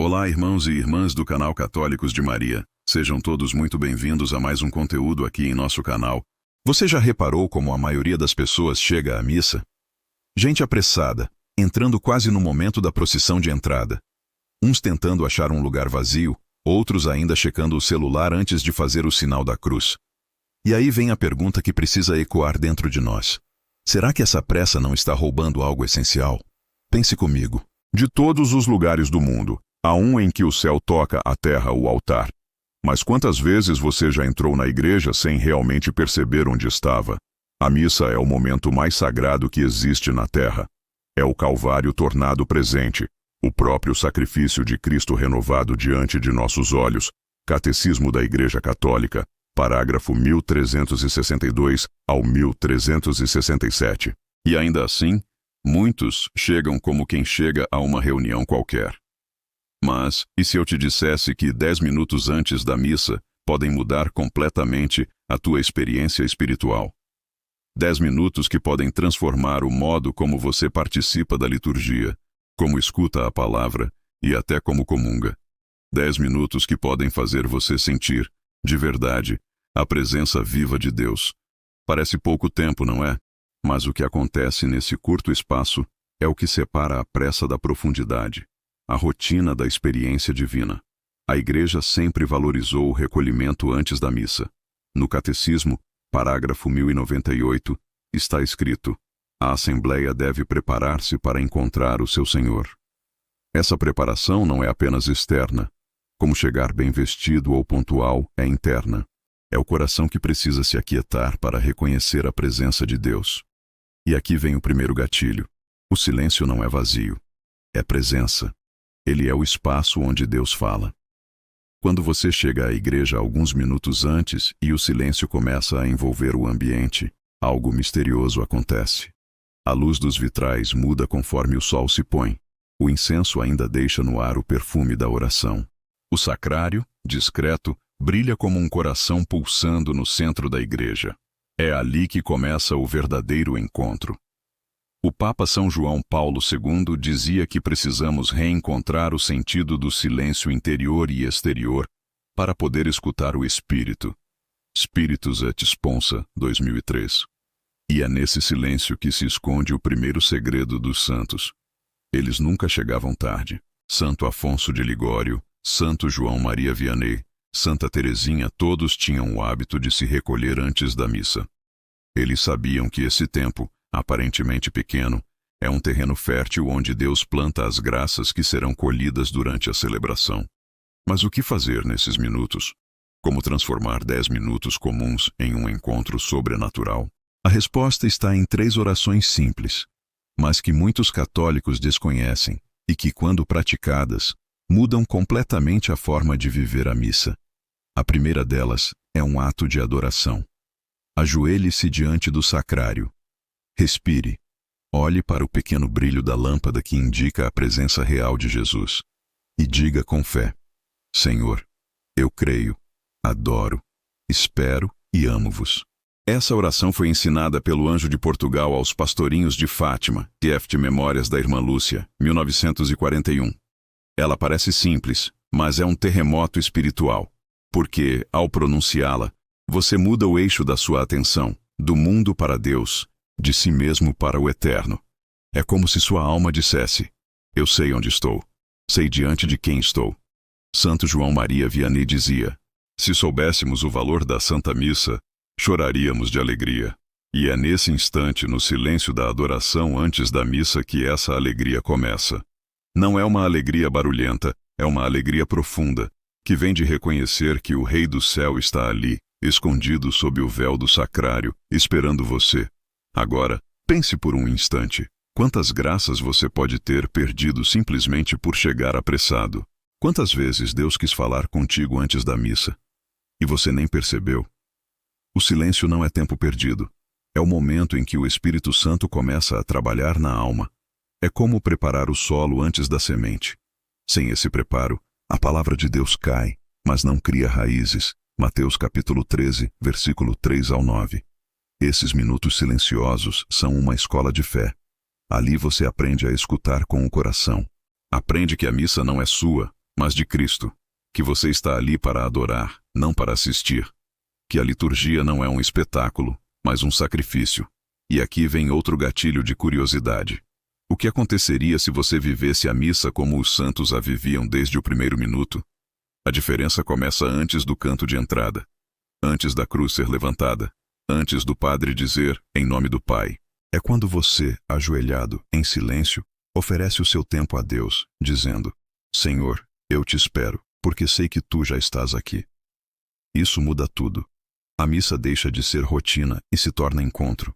Olá, irmãos e irmãs do canal Católicos de Maria. Sejam todos muito bem-vindos a mais um conteúdo aqui em nosso canal. Você já reparou como a maioria das pessoas chega à missa? Gente apressada, entrando quase no momento da procissão de entrada. Uns tentando achar um lugar vazio, outros ainda checando o celular antes de fazer o sinal da cruz. E aí vem a pergunta que precisa ecoar dentro de nós. Será que essa pressa não está roubando algo essencial? Pense comigo. De todos os lugares do mundo, há um em que o céu toca a terra, o altar. Mas quantas vezes você já entrou na igreja sem realmente perceber onde estava? A missa é o momento mais sagrado que existe na terra. É o Calvário tornado presente, o próprio sacrifício de Cristo renovado diante de nossos olhos. Catecismo da Igreja Católica, parágrafo 1362 ao 1367. E ainda assim, muitos chegam como quem chega a uma reunião qualquer. Mas, e se eu te dissesse que 10 minutos antes da missa podem mudar completamente a tua experiência espiritual? 10 minutos que podem transformar o modo como você participa da liturgia, como escuta a palavra e até como comunga. 10 minutos que podem fazer você sentir, de verdade, a presença viva de Deus. Parece pouco tempo, não é? Mas o que acontece nesse curto espaço é o que separa a pressa da profundidade. A rotina da experiência divina. A Igreja sempre valorizou o recolhimento antes da missa. No Catecismo, parágrafo 1098, está escrito: a Assembleia deve preparar-se para encontrar o seu Senhor. Essa preparação não é apenas externa, como chegar bem vestido ou pontual, é interna. É o coração que precisa se aquietar para reconhecer a presença de Deus. E aqui vem o primeiro gatilho. O silêncio não é vazio, é presença. Ele é o espaço onde Deus fala. Quando você chega à igreja alguns minutos antes e o silêncio começa a envolver o ambiente, algo misterioso acontece. A luz dos vitrais muda conforme o sol se põe. O incenso ainda deixa no ar o perfume da oração. O sacrário, discreto, brilha como um coração pulsando no centro da igreja. É ali que começa o verdadeiro encontro. O Papa São João Paulo II dizia que precisamos reencontrar o sentido do silêncio interior e exterior para poder escutar o Espírito. Spiritus et Sponsa, 2003. E é nesse silêncio que se esconde o primeiro segredo dos santos. Eles nunca chegavam tarde. Santo Afonso de Ligório, Santo João Maria Vianney, Santa Teresinha, todos tinham o hábito de se recolher antes da missa. Eles sabiam que esse tempo, aparentemente pequeno, é um terreno fértil onde Deus planta as graças que serão colhidas durante a celebração. Mas o que fazer nesses minutos? Como transformar 10 minutos comuns em um encontro sobrenatural? A resposta está em 3 orações simples, mas que muitos católicos desconhecem e que, quando praticadas, mudam completamente a forma de viver a missa. A primeira delas é um ato de adoração. Ajoelhe-se diante do sacrário. Respire. Olhe para o pequeno brilho da lâmpada que indica a presença real de Jesus. E diga com fé: Senhor, eu creio, adoro, espero e amo-vos. Essa oração foi ensinada pelo Anjo de Portugal aos pastorinhos de Fátima, TFT Memórias da Irmã Lúcia, 1941. Ela parece simples, mas é um terremoto espiritual, porque, ao pronunciá-la, você muda o eixo da sua atenção, do mundo para Deus, de si mesmo para o eterno. É como se sua alma dissesse: eu sei onde estou, sei diante de quem estou. Santo João Maria Vianney dizia: se soubéssemos o valor da Santa Missa, choraríamos de alegria. E é nesse instante, no silêncio da adoração antes da missa, que essa alegria começa. Não é uma alegria barulhenta, é uma alegria profunda, que vem de reconhecer que o Rei do Céu está ali, escondido sob o véu do sacrário, esperando você. Agora, pense por um instante. Quantas graças você pode ter perdido simplesmente por chegar apressado? Quantas vezes Deus quis falar contigo antes da missa e você nem percebeu? O silêncio não é tempo perdido. É o momento em que o Espírito Santo começa a trabalhar na alma. É como preparar o solo antes da semente. Sem esse preparo, a palavra de Deus cai, mas não cria raízes. Mateus capítulo 13, versículo 3 ao 9. Esses minutos silenciosos são uma escola de fé. Ali você aprende a escutar com o coração. Aprende que a missa não é sua, mas de Cristo, que você está ali para adorar, não para assistir, que a liturgia não é um espetáculo, mas um sacrifício. E aqui vem outro gatilho de curiosidade. O que aconteceria se você vivesse a missa como os santos a viviam desde o primeiro minuto? A diferença começa antes do canto de entrada, antes da cruz ser levantada, antes do padre dizer, em nome do Pai. É quando você, ajoelhado, em silêncio, oferece o seu tempo a Deus, dizendo: Senhor, eu te espero, porque sei que tu já estás aqui. Isso muda tudo. A missa deixa de ser rotina e se torna encontro.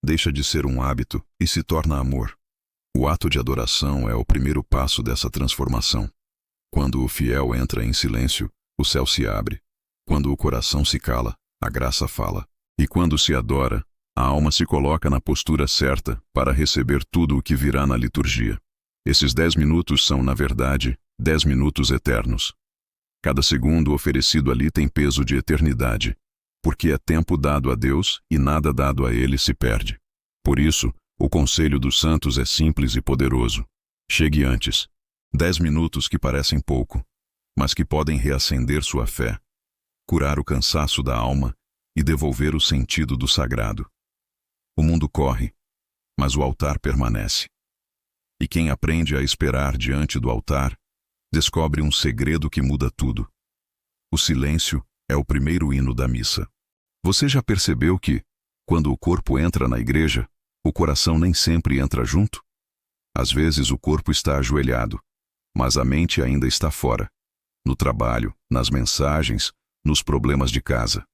Deixa de ser um hábito e se torna amor. O ato de adoração é o primeiro passo dessa transformação. Quando o fiel entra em silêncio, o céu se abre. Quando o coração se cala, a graça fala. E quando se adora, a alma se coloca na postura certa para receber tudo o que virá na liturgia. Esses 10 minutos são, na verdade, 10 minutos eternos. Cada segundo oferecido ali tem peso de eternidade, porque é tempo dado a Deus e nada dado a Ele se perde. Por isso, o conselho dos santos é simples e poderoso. Chegue antes. 10 minutos que parecem pouco, mas que podem reacender sua fé, curar o cansaço da alma e devolver o sentido do sagrado. O mundo corre, mas o altar permanece. E quem aprende a esperar diante do altar, descobre um segredo que muda tudo. O silêncio é o primeiro hino da missa. Você já percebeu que, quando o corpo entra na igreja, o coração nem sempre entra junto? Às vezes o corpo está ajoelhado, mas a mente ainda está fora, no trabalho, nas mensagens, nos problemas de casa.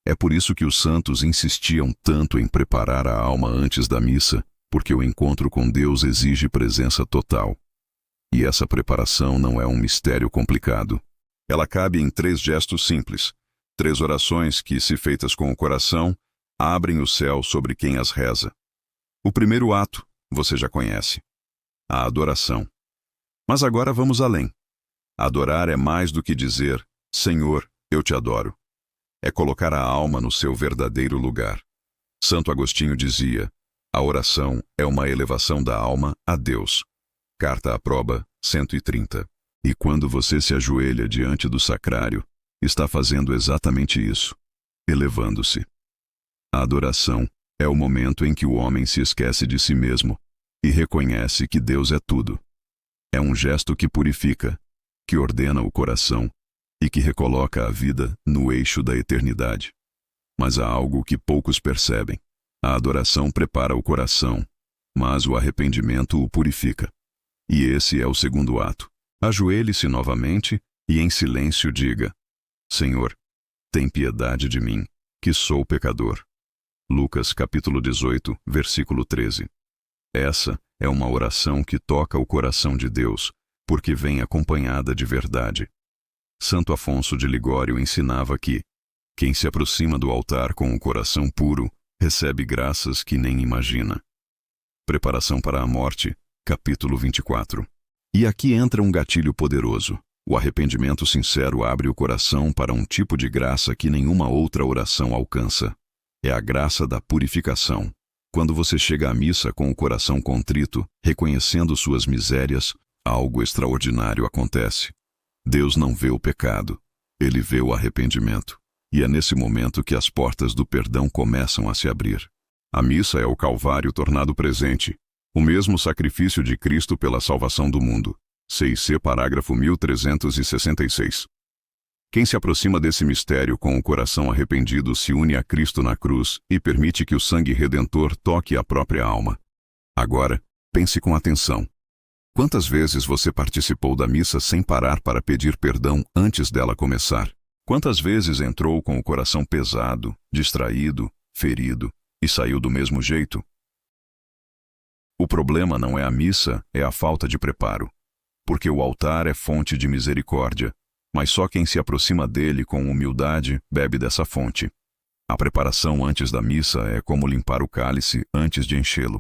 É por isso que os santos insistiam tanto em preparar a alma antes da missa, porque o encontro com Deus exige presença total. E essa preparação não é um mistério complicado. Ela cabe em 3 gestos simples, 3 orações que, se feitas com o coração, abrem o céu sobre quem as reza. O primeiro ato, você já conhece: a adoração. Mas agora vamos além. Adorar é mais do que dizer, Senhor, eu te adoro. É colocar a alma no seu verdadeiro lugar. Santo Agostinho dizia, a oração é uma elevação da alma a Deus. Carta à Proba, 130. E quando você se ajoelha diante do sacrário, está fazendo exatamente isso, elevando-se. A adoração é o momento em que o homem se esquece de si mesmo e reconhece que Deus é tudo. É um gesto que purifica, que ordena o coração e que recoloca a vida no eixo da eternidade. Mas há algo que poucos percebem. A adoração prepara o coração, mas o arrependimento o purifica. E esse é o segundo ato. Ajoelhe-se novamente e em silêncio diga, Senhor, tem piedade de mim, que sou pecador. Lucas capítulo 18, versículo 13. Essa é uma oração que toca o coração de Deus, porque vem acompanhada de verdade. Santo Afonso de Ligório ensinava que quem se aproxima do altar com o coração puro recebe graças que nem imagina. Preparação para a morte, capítulo 24. E aqui entra um gatilho poderoso. O arrependimento sincero abre o coração para um tipo de graça que nenhuma outra oração alcança. É a graça da purificação. Quando você chega à missa com o coração contrito, reconhecendo suas misérias, algo extraordinário acontece. Deus não vê o pecado, Ele vê o arrependimento. E é nesse momento que as portas do perdão começam a se abrir. A missa é o Calvário tornado presente, o mesmo sacrifício de Cristo pela salvação do mundo. CIC parágrafo 1366. Quem se aproxima desse mistério com o coração arrependido se une a Cristo na cruz e permite que o sangue redentor toque a própria alma. Agora, pense com atenção. Quantas vezes você participou da missa sem parar para pedir perdão antes dela começar? Quantas vezes entrou com o coração pesado, distraído, ferido e saiu do mesmo jeito? O problema não é a missa, é a falta de preparo. Porque o altar é fonte de misericórdia, mas só quem se aproxima dele com humildade bebe dessa fonte. A preparação antes da missa é como limpar o cálice antes de enchê-lo.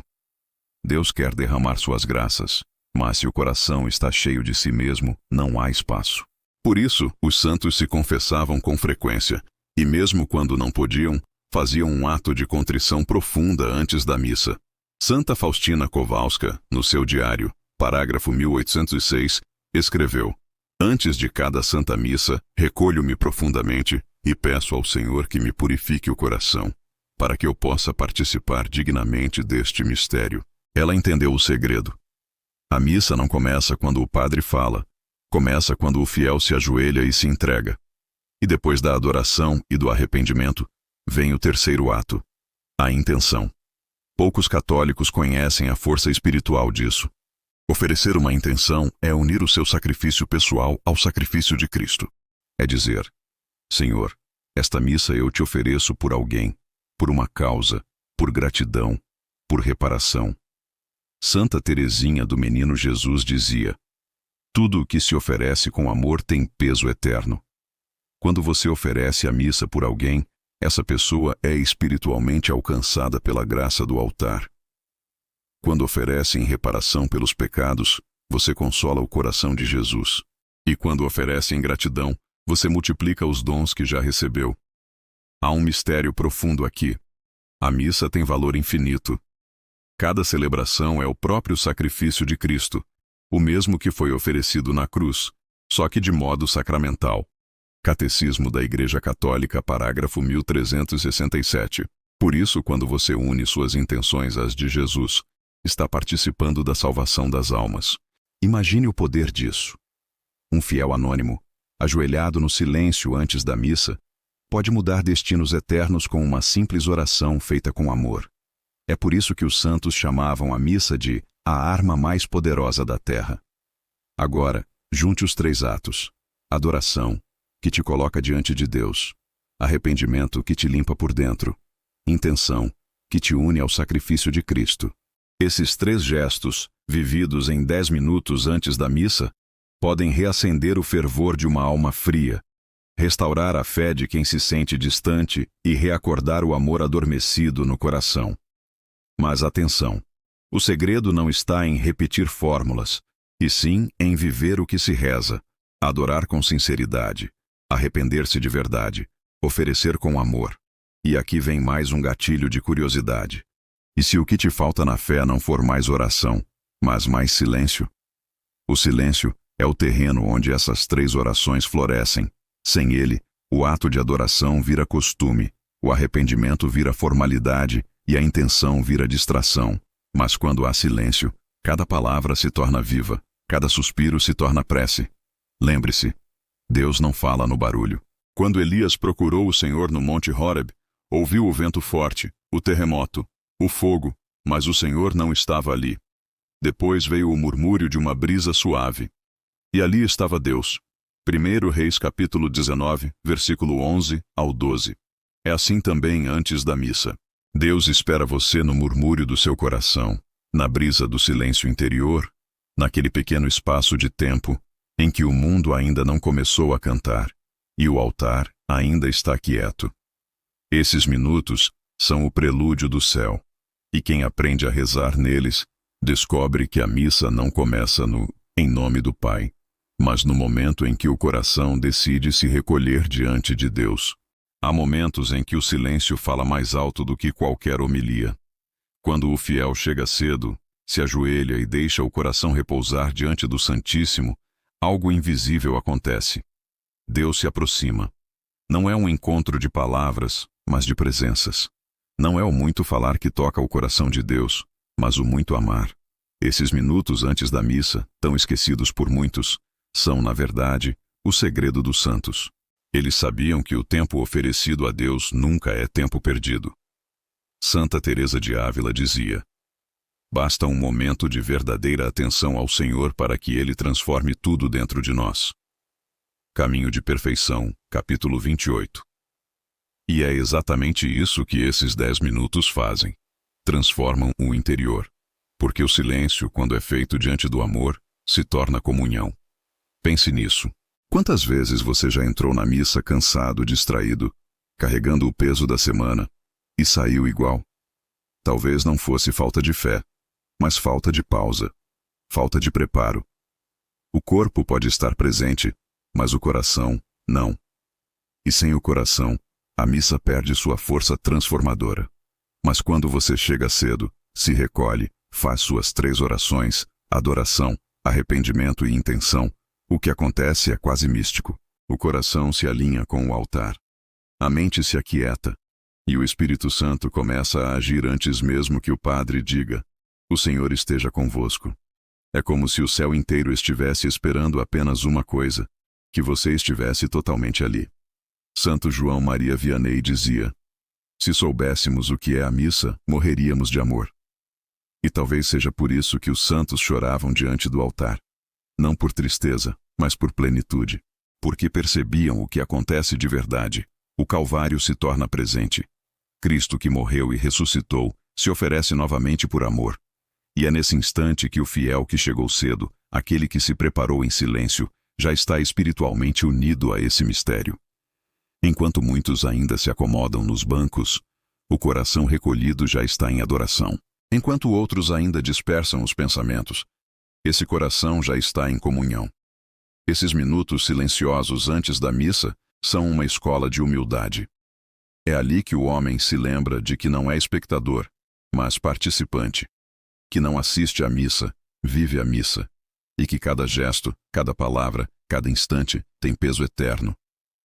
Deus quer derramar suas graças, mas se o coração está cheio de si mesmo, não há espaço. Por isso, os santos se confessavam com frequência, e mesmo quando não podiam, faziam um ato de contrição profunda antes da missa. Santa Faustina Kowalska, no seu diário, parágrafo 1806, escreveu: Antes de cada Santa Missa, recolho-me profundamente e peço ao Senhor que me purifique o coração, para que eu possa participar dignamente deste mistério. Ela entendeu o segredo. A missa não começa quando o padre fala, começa quando o fiel se ajoelha e se entrega. E depois da adoração e do arrependimento, vem o terceiro ato, a intenção. Poucos católicos conhecem a força espiritual disso. Oferecer uma intenção é unir o seu sacrifício pessoal ao sacrifício de Cristo. É dizer: Senhor, esta missa eu te ofereço por alguém, por uma causa, por gratidão, por reparação. Santa Teresinha do Menino Jesus dizia: tudo o que se oferece com amor tem peso eterno. Quando você oferece a missa por alguém, essa pessoa é espiritualmente alcançada pela graça do altar. Quando oferece em reparação pelos pecados, você consola o coração de Jesus. E quando oferece em gratidão, você multiplica os dons que já recebeu. Há um mistério profundo aqui. A missa tem valor infinito. Cada celebração é o próprio sacrifício de Cristo, o mesmo que foi oferecido na cruz, só que de modo sacramental. Catecismo da Igreja Católica, parágrafo 1367. Por isso, quando você une suas intenções às de Jesus, está participando da salvação das almas. Imagine o poder disso. Um fiel anônimo, ajoelhado no silêncio antes da missa, pode mudar destinos eternos com uma simples oração feita com amor. É por isso que os santos chamavam a missa de a arma mais poderosa da terra. Agora, junte os três atos: adoração, que te coloca diante de Deus; arrependimento, que te limpa por dentro; intenção, que te une ao sacrifício de Cristo. Esses três gestos, vividos em 10 minutos antes da missa, podem reacender o fervor de uma alma fria, restaurar a fé de quem se sente distante e reacordar o amor adormecido no coração. Mas atenção! O segredo não está em repetir fórmulas, e sim em viver o que se reza, adorar com sinceridade, arrepender-se de verdade, oferecer com amor. E aqui vem mais um gatilho de curiosidade. E se o que te falta na fé não for mais oração, mas mais silêncio? O silêncio é o terreno onde essas três orações florescem. Sem ele, o ato de adoração vira costume, o arrependimento vira formalidade e a intenção vira distração. Mas quando há silêncio, cada palavra se torna viva, cada suspiro se torna prece. Lembre-se, Deus não fala no barulho. Quando Elias procurou o Senhor no Monte Horeb, ouviu o vento forte, o terremoto, o fogo, mas o Senhor não estava ali. Depois veio o murmúrio de uma brisa suave. E ali estava Deus. 1 Reis capítulo 19, versículo 11 ao 12. É assim também antes da missa. Deus espera você no murmúrio do seu coração, na brisa do silêncio interior, naquele pequeno espaço de tempo em que o mundo ainda não começou a cantar e o altar ainda está quieto. Esses minutos são o prelúdio do céu, e quem aprende a rezar neles descobre que a missa não começa no "em nome do Pai", mas no momento em que o coração decide se recolher diante de Deus. Há momentos em que o silêncio fala mais alto do que qualquer homilia. Quando o fiel chega cedo, se ajoelha e deixa o coração repousar diante do Santíssimo, algo invisível acontece. Deus se aproxima. Não é um encontro de palavras, mas de presenças. Não é o muito falar que toca o coração de Deus, mas o muito amar. Esses minutos antes da missa, tão esquecidos por muitos, são, na verdade, o segredo dos santos. Eles sabiam que o tempo oferecido a Deus nunca é tempo perdido. Santa Teresa de Ávila dizia: basta um momento de verdadeira atenção ao Senhor para que Ele transforme tudo dentro de nós. Caminho de Perfeição, capítulo 28. E é exatamente isso que esses 10 minutos fazem. Transformam o interior. Porque o silêncio, quando é feito diante do amor, se torna comunhão. Pense nisso. Quantas vezes você já entrou na missa cansado, distraído, carregando o peso da semana, e saiu igual? Talvez não fosse falta de fé, mas falta de pausa, falta de preparo. O corpo pode estar presente, mas o coração, não. E sem o coração, a missa perde sua força transformadora. Mas quando você chega cedo, se recolhe, faz suas 3 orações, adoração, arrependimento e intenção, O que acontece é quase místico. O coração se alinha com o altar. A mente se aquieta. E o Espírito Santo começa a agir antes mesmo que o padre diga: "O Senhor esteja convosco." É como se o céu inteiro estivesse esperando apenas uma coisa: que você estivesse totalmente ali. Santo João Maria Vianney dizia: "Se soubéssemos o que é a missa, morreríamos de amor." E talvez seja por isso que os santos choravam diante do altar. Não por tristeza, mas por plenitude. Porque percebiam o que acontece de verdade. O Calvário se torna presente. Cristo que morreu e ressuscitou se oferece novamente por amor. E é nesse instante que o fiel que chegou cedo, aquele que se preparou em silêncio, já está espiritualmente unido a esse mistério. Enquanto muitos ainda se acomodam nos bancos, o coração recolhido já está em adoração. Enquanto outros ainda dispersam os pensamentos, esse coração já está em comunhão. Esses minutos silenciosos antes da missa são uma escola de humildade. É ali que o homem se lembra de que não é espectador, mas participante. Que não assiste à missa, vive a missa. E que cada gesto, cada palavra, cada instante tem peso eterno.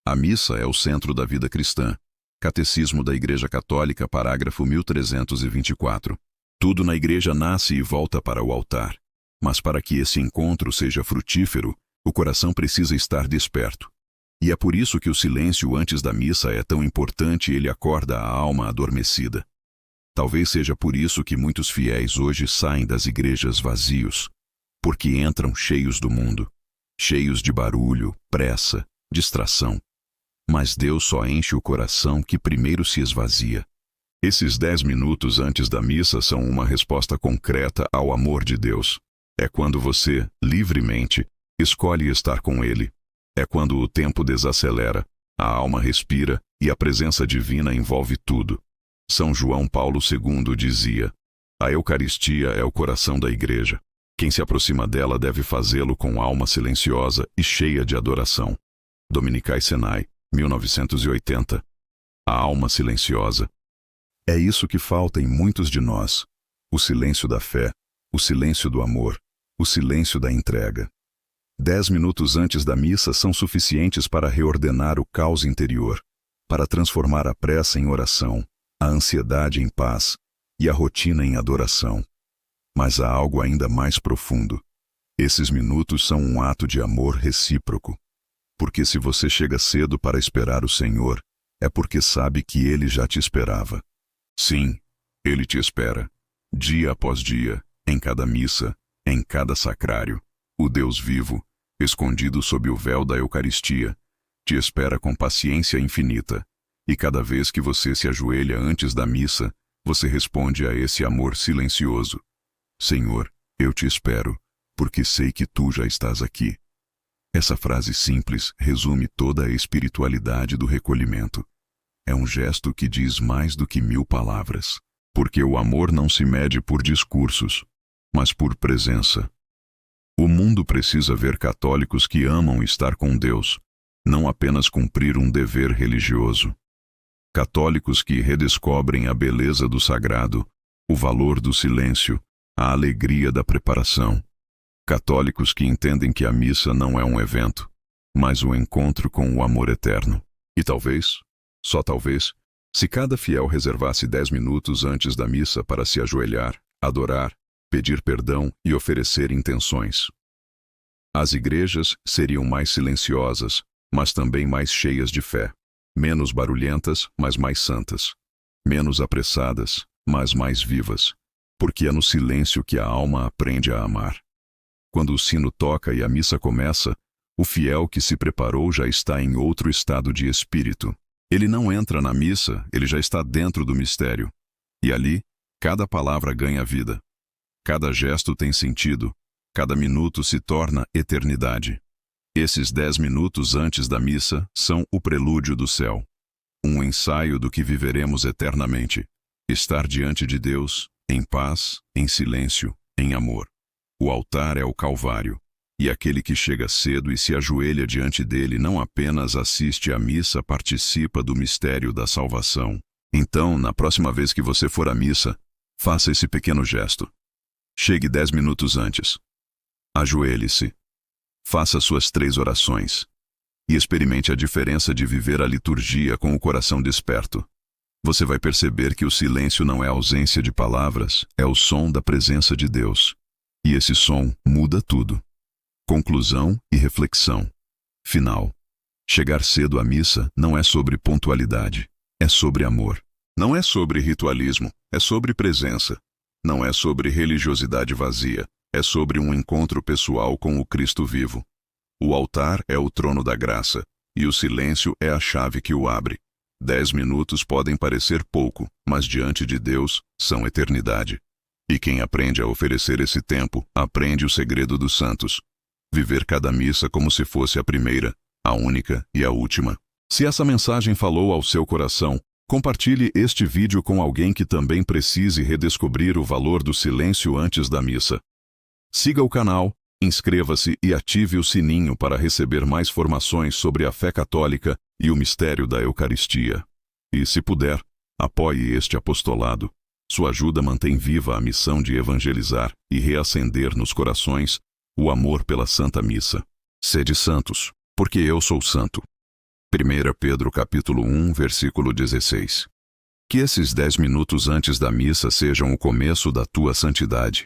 A missa é o centro da vida cristã. Catecismo da Igreja Católica, parágrafo 1324. Tudo na igreja nasce e volta para o altar. Mas para que esse encontro seja frutífero, o coração precisa estar desperto. E é por isso que o silêncio antes da missa é tão importante e ele acorda a alma adormecida. Talvez seja por isso que muitos fiéis hoje saem das igrejas vazios, porque entram cheios do mundo, cheios de barulho, pressa, distração. Mas Deus só enche o coração que primeiro se esvazia. Esses 10 minutos antes da missa são uma resposta concreta ao amor de Deus. É quando você, livremente, escolhe estar com Ele. É quando o tempo desacelera, a alma respira e a presença divina envolve tudo. São João Paulo II dizia: "A Eucaristia é o coração da igreja. Quem se aproxima dela deve fazê-lo com alma silenciosa e cheia de adoração." Dominicais Senai, 1980. A alma silenciosa. É isso que falta em muitos de nós. O silêncio da fé, o silêncio do amor, o silêncio da entrega. 10 minutos antes da missa são suficientes para reordenar o caos interior, para transformar a pressa em oração, a ansiedade em paz e a rotina em adoração. Mas há algo ainda mais profundo. Esses minutos são um ato de amor recíproco. Porque se você chega cedo para esperar o Senhor, é porque sabe que Ele já te esperava. Sim, Ele te espera, dia após dia, em cada missa, em cada sacrário. O Deus vivo, escondido sob o véu da Eucaristia, te espera com paciência infinita. E cada vez que você se ajoelha antes da missa, você responde a esse amor silencioso: "Senhor, eu te espero, porque sei que tu já estás aqui." Essa frase simples resume toda a espiritualidade do recolhimento. É um gesto que diz mais do que 1000 palavras. Porque o amor não se mede por discursos, mas por presença. O mundo precisa ver católicos que amam estar com Deus, não apenas cumprir um dever religioso. Católicos que redescobrem a beleza do sagrado, o valor do silêncio, a alegria da preparação. Católicos que entendem que a missa não é um evento, mas um encontro com o amor eterno. E talvez, só talvez, se cada fiel reservasse 10 minutos antes da missa para se ajoelhar, adorar, pedir perdão e oferecer intenções, as igrejas seriam mais silenciosas, mas também mais cheias de fé. Menos barulhentas, mas mais santas. Menos apressadas, mas mais vivas. Porque é no silêncio que a alma aprende a amar. Quando o sino toca e a missa começa, o fiel que se preparou já está em outro estado de espírito. Ele não entra na missa, ele já está dentro do mistério. E ali, cada palavra ganha vida. Cada gesto tem sentido. Cada minuto se torna eternidade. Esses 10 minutos antes da missa são o prelúdio do céu. Um ensaio do que viveremos eternamente. Estar diante de Deus, em paz, em silêncio, em amor. O altar é o Calvário. E aquele que chega cedo e se ajoelha diante dele não apenas assiste à missa, participa do mistério da salvação. Então, na próxima vez que você for à missa, faça esse pequeno gesto. Chegue 10 minutos antes. Ajoelhe-se. Faça suas 3 orações. E experimente a diferença de viver a liturgia com o coração desperto. Você vai perceber que o silêncio não é ausência de palavras, é o som da presença de Deus. E esse som muda tudo. Conclusão e reflexão. Final. Chegar cedo à missa não é sobre pontualidade, é sobre amor. Não é sobre ritualismo, é sobre presença. Não é sobre religiosidade vazia, é sobre um encontro pessoal com o Cristo vivo. O altar é o trono da graça, e o silêncio é a chave que o abre. 10 minutos podem parecer pouco, mas diante de Deus, são eternidade. E quem aprende a oferecer esse tempo, aprende o segredo dos santos. Viver cada missa como se fosse a primeira, a única e a última. Se essa mensagem falou ao seu coração, compartilhe este vídeo com alguém que também precise redescobrir o valor do silêncio antes da missa. Siga o canal, inscreva-se e ative o sininho para receber mais informações sobre a fé católica e o mistério da Eucaristia. E, se puder, apoie este apostolado. Sua ajuda mantém viva a missão de evangelizar e reacender nos corações o amor pela Santa Missa. Sede santos, porque eu sou santo. 1 Pedro capítulo 1, versículo 16. Que esses 10 minutos antes da missa sejam o começo da tua santidade.